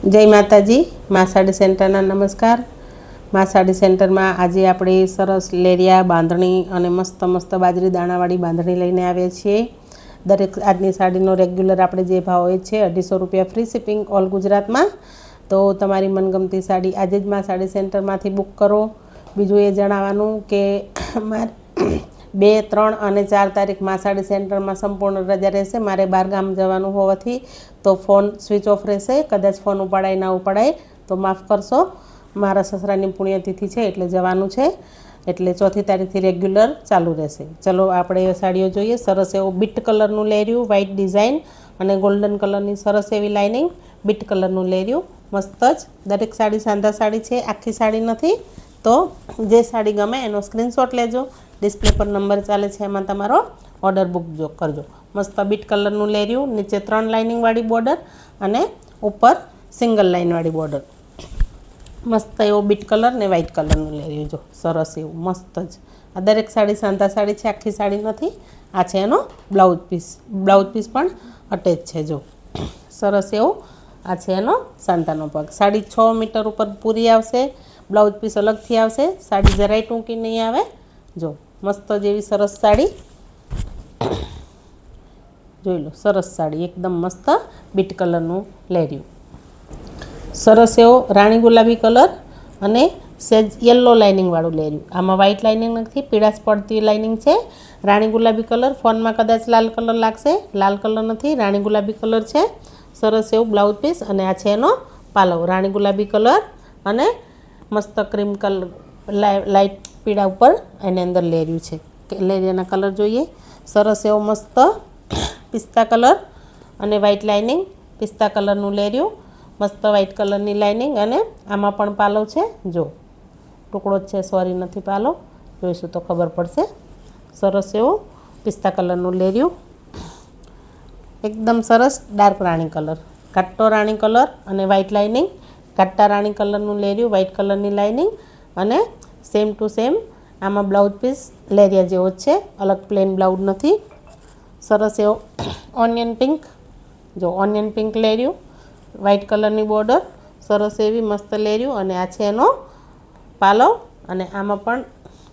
जय माताजी। मां साड़ी सेंटरना नमस्कार। मां साड़ी सेंटर में आज આપણે સરસ લેરિયા બાંધણી અને મસ્ત મસ્ત બાજરી દાણાવાળી બાંધણી લઈને આવ્યા છીએ। દરેક આજની સાડીનો રેગ્યુલર આપણે જે ભાવ હોય છે 250 રૂપિયા ફ્રી શિપિંગ ઓલ ગુજરાતમાં। તો તમારી મનગમતી સાડી આજે જ માं સાડી સેન્ટરમાંથી બુક કરો। બીજું એ જણાવવાનું કે 2, 3 અને 4 તારીખ मां साड़ी सेंटर में संपूर्ण रजा रहेशे। मारे बार गाम जवानुं होवाथी तो फोन स्विच ऑफ रहेशे। कदाच फोन उपाड़ाय ना उपाड़ाय तो माफ़ करशो। मारा ससरानी पुण्यतिथि छे एटले जवानुं छे, एटले 4 तारीखथी रेग्युलर चालू रहेशे। चलो आपणे साड़ीओ जोईए। सरस एवो बीट कलरनुं लेर्युं, व्हाइट डिजाइन अने गोल्डन कलरनी सरस एवी लाइनिंग, बीट कलरनुं लेर्युं मस्त ज। दरेक साड़ी सांधा साड़ी छे, आखी साड़ी नथी। तो जे साड़ी गमे एनो स्क्रीनशॉट लेजो। डिस्प्ले पर नंबर चाले छे एमां तमारो ऑर्डर बुक जो करजो। मस्त बीट कलरनुं लेर्युं, नीचे 3 लाइनिंग वाળી बॉर्डर अने ऊपर सिंगल लाइन वाળી बॉर्डर। मस्त एवो बीट कलर ने व्हाइट कलरनुं लेर्युं जो सरस एवुं मस्त ज। आ दरेक साड़ी सांधा साड़ी छे, आखी साड़ी नथी। आ छे एनो ब्लाउज पीस। ब्लाउज पीस पण अटेच छे जो सरस एवो। आ छे एनो सांतानो पग। साड़ी 6 मीटर उपर पूरी आवशे। ब्लाउज पीस अलगथी आवशे। साड़ी जराय टूंकी नहीं आवे जो मस्त जेवी सरस साड़ी जोई लो। सरस साड़ी एकदम मस्त बीट कलरनुं लेर्युं। सरस एवो राणी गुलाबी कलर अने सेज येलो लाइनिंग वाळुं लेर्युं। आमां व्हाइट लाइनिंग नथी, पीळाश पड़ती लाइनिंग छे। राणी गुलाबी कलर फोन में कदाच लाल कलर लागशे, लाल कलर नथी, राणी गुलाबी कलर छे। सरस एवुं ब्लाउज पीस अने आ छे एनो पालो राणी गुलाबी कलर अने मस्त क्रीम कलर लाइट पीड़ा पर एनी अंदर लेर्युं छे। लेरियाना कलर जोईए। सरस एवो मस्त पिस्ता कलर अने व्हाइट लाइनिंग, पिस्ता कलरनुं लेर्युं मस्त व्हाइट कलरनी लाइनिंग अने आमां पण पालो छे जो टुकड़ो ज छे, सॉरी नथी पालो, जोईशुं तो खबर पड़शे। सरस एवो पिस्ता कलरनुं लेर्युं एकदम सरस डार्क राणी कलर, घाटो राणी कलर अने व्हाइट लाइनिंग, घाटा राणी कलरनुं लेर्युं व्हाइट कलरनी लाइनिंग अने सेम टू सेम आमां ब्लाउज पीस लेरिया जेवो ज छे, अलग प्लेन ब्लाउज नथी। सरस एवो ऑनियन पिंक जो ऑनियन पिंक लेर्युं, व्हाइट कलरनी बॉर्डर सरस एवी मस्त लेर्युं अने आ छे एनो पालो अने आमां पण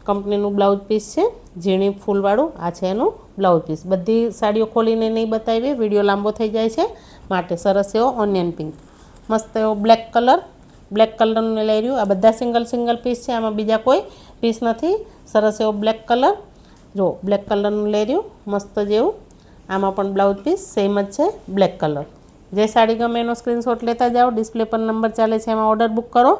कंपनीनुं ब्लाउज पीस छे झीणी फूलवाळुं। आ छे एनुं ब्लाउज पीस। बधी साड़ीओ खोलीने नहीं बतावी, विडियो लांबो थई जाय छे माटे। सरस एवो ऑनियन पिंक मस्त एवो ब्लेक कलर, ब्लेक कलरनुं लेर्युं। आ बधा सिंगल सिंगल पीस छे, आमां बीजा कोई पीस नथी। सरस एवो ब्लेक कलर जो ब्लेक कलरनुं लेर्युं मस्त जेवुं। आमां पण ब्लाउज पीस सेम ज छे, ब्लेक कलर। जे साड़ी गमे एनो स्क्रीनशॉट लेता जाओ। डिस्प्ले पर नंबर चाले छे एमां ऑर्डर बुक करो।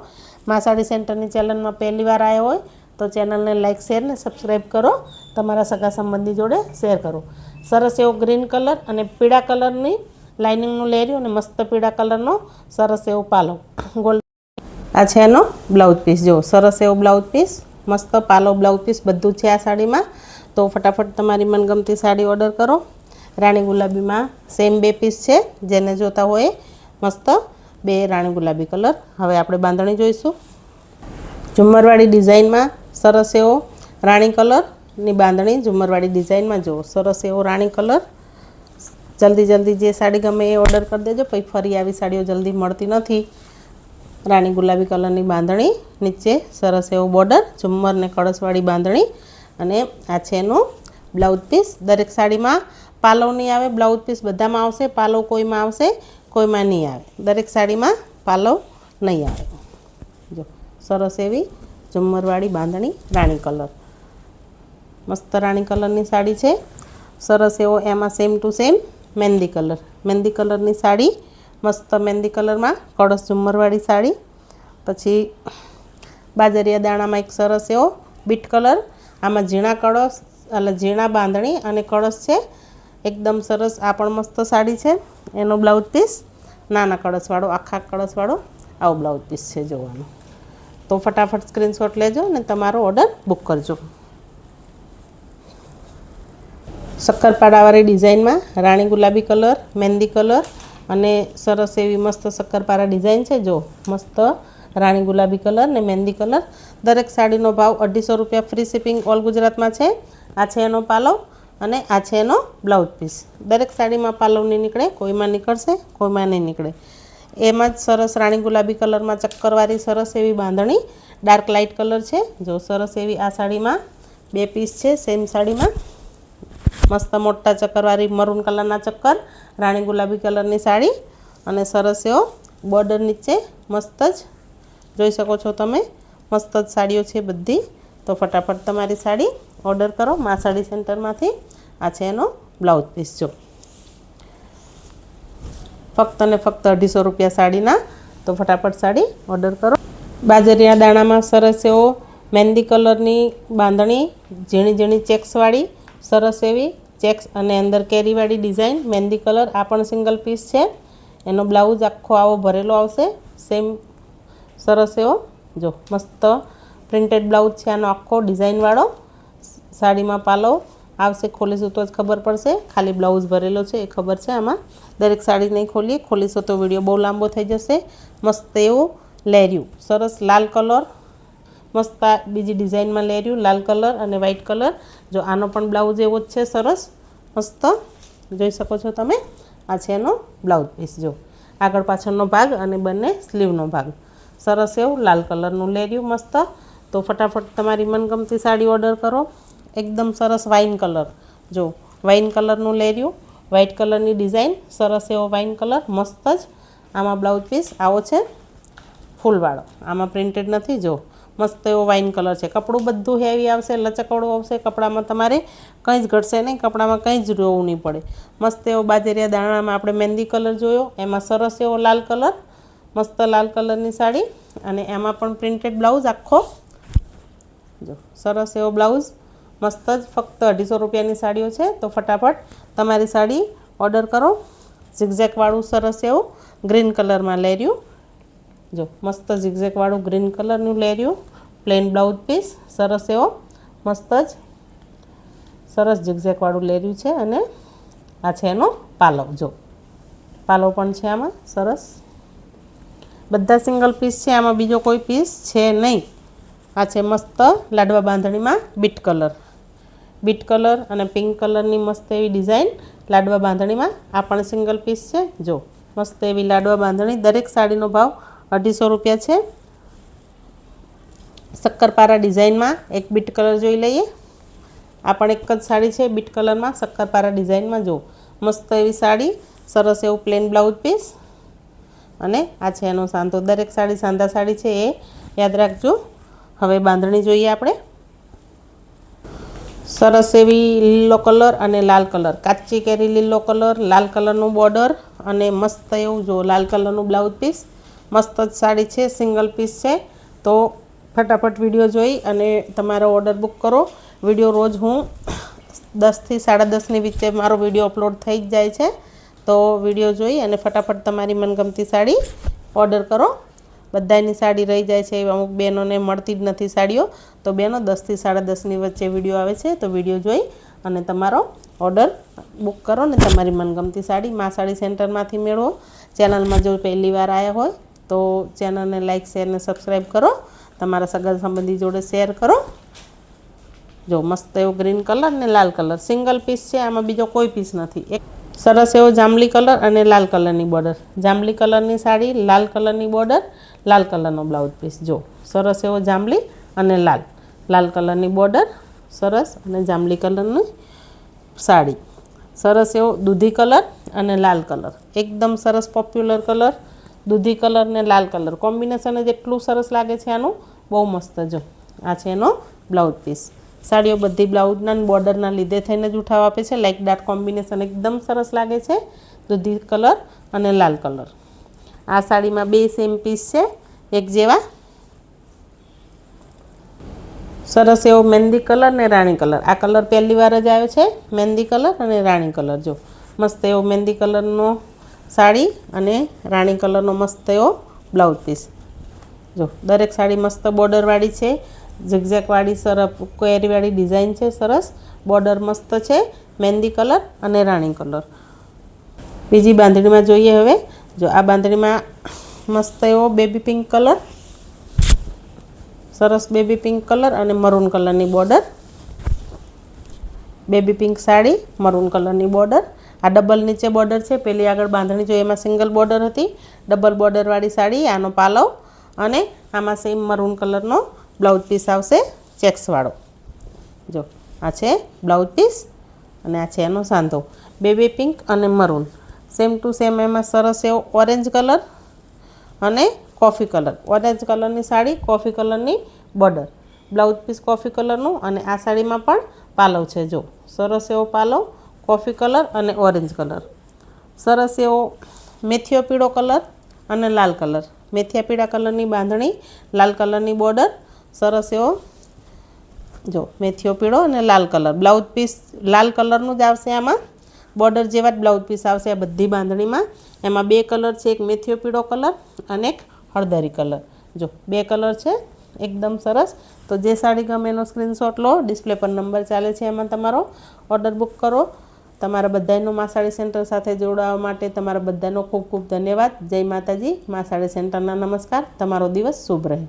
मां साड़ी सेंटरनी चेनल में पहली वार आया होय तो चेनल ने लाइक शेर ने सब्सक्राइब करो। तमारा सगा संबंधी जोड़े शेर करो। सरस एवो ग्रीन कलर अने पीड़ा कलरनी लाइनिंगनुं लेर्युं अने मस्त पीड़ा कलरनो सरस एवो पालो गोल्ड। आ छे एनो ब्लाउज पीस जो सरस एवो ब्लाउज पीस मस्त पालो ब्लाउज पीस बधुं छे आ साड़ी में। तो फटाफट तमारी मनगमती साड़ी ऑर्डर करो। राणी गुलाबी में सेम 2 पीस है, जेने जोता होय मस्त 2 राणी गुलाबी कलर। हवे आपणे बांधणी जोईशुं। झुम्मरवाड़ी डिजाइन में सरस एवो राणी कलर नी बांधणी झुम्मरवाड़ी डिजाइन में जो सरस एवो राणी कलर। जल्दी जल्दी जे साड़ी गमे ए ऑर्डर कर देजो, पछी फरी आवी साड़ीओ जल्दी मळती नथी। राणी गुलाबी कलरनी बांधणी, नीचे सरस एवो बॉर्डर, झुम्मर ने कळशवाड़ी बांधणी अने आ छे एनो ब्लाउज पीस। दरेक साड़ी में पालो नहीं आवे, ब्लाउज पीस बधामां आवशे, पालो कोई में आवशे कोई में नहीं आवे। दरेक साड़ी में पालो नहीं आवे जो सरस एवी झुम्मरवाड़ी बांधणी राणी कलर मस्त राणी कलरनी साड़ी छे। सरस एवो एमां same to same mehndi colour, mehndi कलरनी साड़ी मस्त मेहंदी कलर में कड़स झुम्मरवाड़ी साड़ी। पछी बाजरिया दाणा में एक सरस एवो बीट कलर, आमां झीणा कड़स એટલે झीणा बांधणी अने कड़स छे एकदम सरस। आ पण मस्त साड़ी छे। एनो ब्लाउज पीस नाना कड़सवाळो, आखा कड़सवाळो आवो ब्लाउज पीस छे जोवानो। तो फटाफट स्क्रीनशॉट लेजो ने तमारो ऑर्डर बुक करजो। शक्करपारावाળી डिजाइन में राणी गुलाबी कलर, मेहंदी कलर अने सरस एवी मस्त शक्करपारा डिजाइन छे जो मस्त राणी गुलाबी कलर ने मेहंदी कलर। दरेक साड़ीनो भाव 250 रूपिया फ्री शिपिंग ऑल गुजरात में छे। आ छे एनो पालो अने आ छे एनो ब्लाउज पीस। दरेक साड़ी में पालो नहीं निकळे, कोई में निकळशे कोई में नहीं निकळे। એમાં જ સરસ રાણી ગુલાબી કલરમાં ચક્કરવાળી સરસ એવી બાંધણી, ડાર્ક લાઇટ કલર છે. જો સરસ એવી આ સાડીમાં 2 પીસ છે સેમ સાડીમાં. મસ્ત મોટા ચક્કરવાળી મરૂન કલરના ચક્કર, રાણી ગુલાબી કલરની સાડી અને સરસ એવો બોર્ડર નીચે મસ્ત જ જોઈ શકો છો તમે. મસ્ત જ સાડીઓ છે બધી. તો ફટાફટ તમારી સાડી ઓર્ડર કરો મા સાડી સેન્ટરમાંથી. આ છે એનો બ્લાઉઝ પીસ. જો ફક્ત ને ફક્ત 250 રૂપિયા સાડીના. તો ફટાફટ સાડી ઓર્ડર કરો. બાજરીના દાણામાં સરસ એવો મહેંદી કલરની બાંધણી, ઝીણી ઝીણી ચેક્સવાળી સરસ એવી ચેક્સ અને અંદર કેરીવાળી ડિઝાઇન, મહેંદી કલર. આ પણ સિંગલ પીસ છે. એનો બ્લાઉઝ આખો આવો ભરેલો આવશે સેમ સરસ એવો. જો મસ્ત પ્રિન્ટેડ બ્લાઉઝ છે આનો આખો ડિઝાઇનવાળો. સાડીમાં પાલવ આવશે, ખોલીશું તો જ ખબર પડશે. ખાલી બ્લાઉઝ ભરેલો છે એ ખબર છે આમાં. દરેક સાડી નહીં ખોલીએ, ખોલીશું તો વિડીયો બહુ લાંબો થઈ જશે. મસ્ત એવું લેર્યું, સરસ લાલ કલર, મસ્ત બીજી ડિઝાઇનમાં લેર્યું, લાલ કલર અને વ્હાઇટ કલર. જો આનો પણ બ્લાઉઝ એવો જ છે સરસ મસ્ત, જોઈ શકો છો તમે. આ છે એનો બ્લાઉઝ પીસ. જો આગળ પાછળનો ભાગ અને બંને સ્લીવનો ભાગ સરસ એવું લાલ કલરનું લેર્યું મસ્ત. તો ફટાફટ તમારી મનગમતી સાડી ઓર્ડર કરો. એકદમ સરસ વાઇન કલર. જો વાઇન કલરનું લેર્યું, વ્હાઇટ કલરની ડિઝાઇન, સરસ એવો વાઇન કલર મસ્ત જ. આમાં બ્લાઉઝ પીસ આવો છે ફૂલવાળો, આમાં પ્રિન્ટેડ નથી. જો મસ્ત એવો વાઇન કલર છે. કપડું બધું હેવી આવશે, લચકવાળું આવશે. કપડામાં તમારે કંઈ જ ઘટશે નહીં, કપડામાં કંઈ જ જોવું નહીં પડે. મસ્ત એવો બાજરિયા દાણામાં આપણે મહેંદી કલર જોયો, એમાં સરસ એવો લાલ કલર, મસ્ત લાલ કલરની સાડી અને એમાં પણ પ્રિન્ટેડ બ્લાઉઝ આખો. જો સરસ એવો બ્લાઉઝ મસ્ત જ. ફક્ત 250 રૂપિયાની સાડીઓ છે. તો ફટાફટ તમારી સાડી ઓર્ડર કરો. ઝિગઝેકવાળું સરસ એવું ગ્રીન કલરમાં લેર્યું. જો મસ્ત ઝિગઝેકવાળું ગ્રીન કલરનું લેર્યું, પ્લેન બ્લાઉઝ પીસ સરસ એવો મસ્ત જ સરસ ઝિગઝેકવાળું લેર્યું છે. અને આ છે એનો પાલવ. જો પાલવ પણ છે આમાં સરસ. બધા સિંગલ પીસ છે, આમાં બીજો કોઈ પીસ છે નહીં. આ છે મસ્ત લાડવા બાંધણીમાં બીટ કલર અને પિંક કલરની મસ્ત એવી ડિઝાઇન લાડવા બાંધણીમાં. આ પણ સિંગલ પીસ છે. જો મસ્ત એવી લાડવા બાંધણી. દરેક સાડીનો ભાવ 250 રૂપિયા છે. શક્કરપારા ડિઝાઇનમાં એક બીટ કલર જોઈ લઈએ. આ પણ એક જ સાડી છે બીટ કલરમાં શક્કરપારા ડિઝાઇનમાં. જો મસ્ત એવી સાડી, સરસ એવું પ્લેન બ્લાઉઝ પીસ અને આ છે એનો સાંધો. દરેક સાડી સાંધા સાડી છે એ યાદ રાખજો. હવે બાંધણી જોઈએ આપણે. સરસ એવી લીલો કલર અને લાલ કલર, કાચી કેરી લીલો કલર, લાલ કલરનું બોર્ડર અને મસ્ત એવું જો લાલ કલરનું બ્લાઉઝ પીસ. મસ્ત જ સાડી છે, સિંગલ પીસ છે. તો ફટાફટ વિડીયો જોઈ અને તમારો ઓર્ડર બુક કરો. વિડીયો રોજ હું 10 થી 10:30ની વચ્ચે મારો વિડીયો અપલોડ થઈ જ જાય છે. તો વિડીયો જોઈ અને ફટાફટ તમારી મનગમતી સાડી ઓર્ડર કરો. બધાની સાડી રહી જાય છે, અમુક બહેનોને મળતી જ નથી સાડીઓ. તો બહેનો 10 થી 10:30ની વચ્ચે વિડીયો આવે છે. તો વિડીયો જોઈ અને તમારો ઓર્ડર બુક કરો ને તમારી મનગમતી સાડી મા સાડી સેન્ટરમાંથી મેળવો. ચેનલમાં જો પહેલી વાર આવ્યા હોય તો ચેનલને લાઇક, શેર અને સબસ્ક્રાઈબ કરો. તમારા સગા સંબંધી જોડે શેર કરો. જો મસ્ત એવો ગ્રીન કલર ને લાલ કલર સિંગલ પીસ છે, આમાં બીજો કોઈ પીસ નથી. એક સરસ એવો જાંબલી કલર અને લાલ કલરની બોર્ડર, જાંબલી કલરની સાડી, લાલ કલરની બોર્ડર, લાલ કલરનો બ્લાઉઝ પીસ. જો સરસ એવો જાંબલી અને લાલ કલરની બોર્ડર, સરસ અને જાંબલી કલરની સાડી. સરસ એવો દૂધી કલર અને લાલ કલર, એકદમ સરસ પોપ્યુલર કલર. દૂધી કલર ને લાલ કલર કોમ્બિનેશન જ એટલું સરસ લાગે છે આનું, બહુ મસ્ત. જો આ છે એનો બ્લાઉઝ પીસ. સાડીઓ બધી બ્લાઉઝના બોર્ડરના લીધે થઈને જ ઉઠાવ આપે છે. લાઇક ડાર્ક કોમ્બિનેશન એકદમ સરસ લાગે છે, દૂધી કલર અને લાલ કલર. આ સાડીમાં 2 સેમ પીસ છે, એક જેવા. સરસ એવો મહેંદી કલર ને રાણી કલર. આ કલર પહેલી વાર જ આવ્યો છે, મહેંદી કલર અને રાણી કલર. જો મસ્ત એવો મહેંદી કલરનો સાડી અને રાણી કલરનો મસ્ત એવો બ્લાઉઝ પીસ. જો દરેક સાડી મસ્ત બોર્ડરવાળી છે, ઝિગઝેકવાળી સરસ કેરીવાળી ડિઝાઇન છે, સરસ બોર્ડર મસ્ત છે, મહેંદી કલર અને રાણી કલર. બીજી બાંધણીમાં જોઈએ હવે. જો આ બાંધણીમાં મસ્ત એવો બેબી પિંક કલર, સરસ બેબી પિંક કલર અને મરૂન કલરની border. Baby pink sari, maroon કલરની બોર્ડર. આ ડબલ નીચે બોર્ડર છે, પેલી આગળ બાંધણી જો એમાં સિંગલ બોર્ડર હતી, ડબલ બોર્ડરવાળી સાડી, આનો પાલવ અને આમાં સેમ મરૂન કલરનો બ્લાઉઝ પીસ આવશે ચેક્સવાળો. જો આ છે બ્લાઉઝ પીસ અને આ છે એનો સાંધો, બેબી પિંક અને મરૂન, સેમ ટુ સેમ એમાં સરસ એવો ઓરેન્જ કલર અને કોફી કલર, ઓરેન્જ કલરની સાડી, કોફી કલરની બોર્ડર, બ્લાઉઝ પીસ કોફી કલરનું અને આ સાડીમાં પણ પાલવ છે. જો સરસ એવો પાલવ, કોફી કલર અને ઓરેન્જ કલર, સરસ એવો મેથીયો પીળો કલર અને લાલ કલર, મેથિયા પીળા કલરની બાંધણી, લાલ કલરની બોર્ડર, સરસ એવો જો મેથીયો પીળો અને લાલ કલર, બ્લાઉઝ પીસ લાલ કલરનું જ આવશે, આમાં બોર્ડર જેવા જ બ્લાઉઝ પીસ આવશે આ બધી બાંધણીમાં. એમાં બે કલર છે, એક મેથીયો પીળો કલર અને એક હળદરી કલર. જો બે કલર છે, એકદમ સરસ. તો જે સાડી ગમે એનો સ્ક્રીનશોટ લો, ડિસ્પ્લે પર નંબર ચાલે છે એમાં તમારો ઓર્ડર બુક કરો. તમારા બધાનો મા સાડી સેન્ટર સાથે જોડાવા માટે તમારા બધાનો ખૂબ ખૂબ ધન્યવાદ. જય માતાજી. મા સાડી સેન્ટરના નમસ્કાર. તમારો દિવસ શુભ રહે.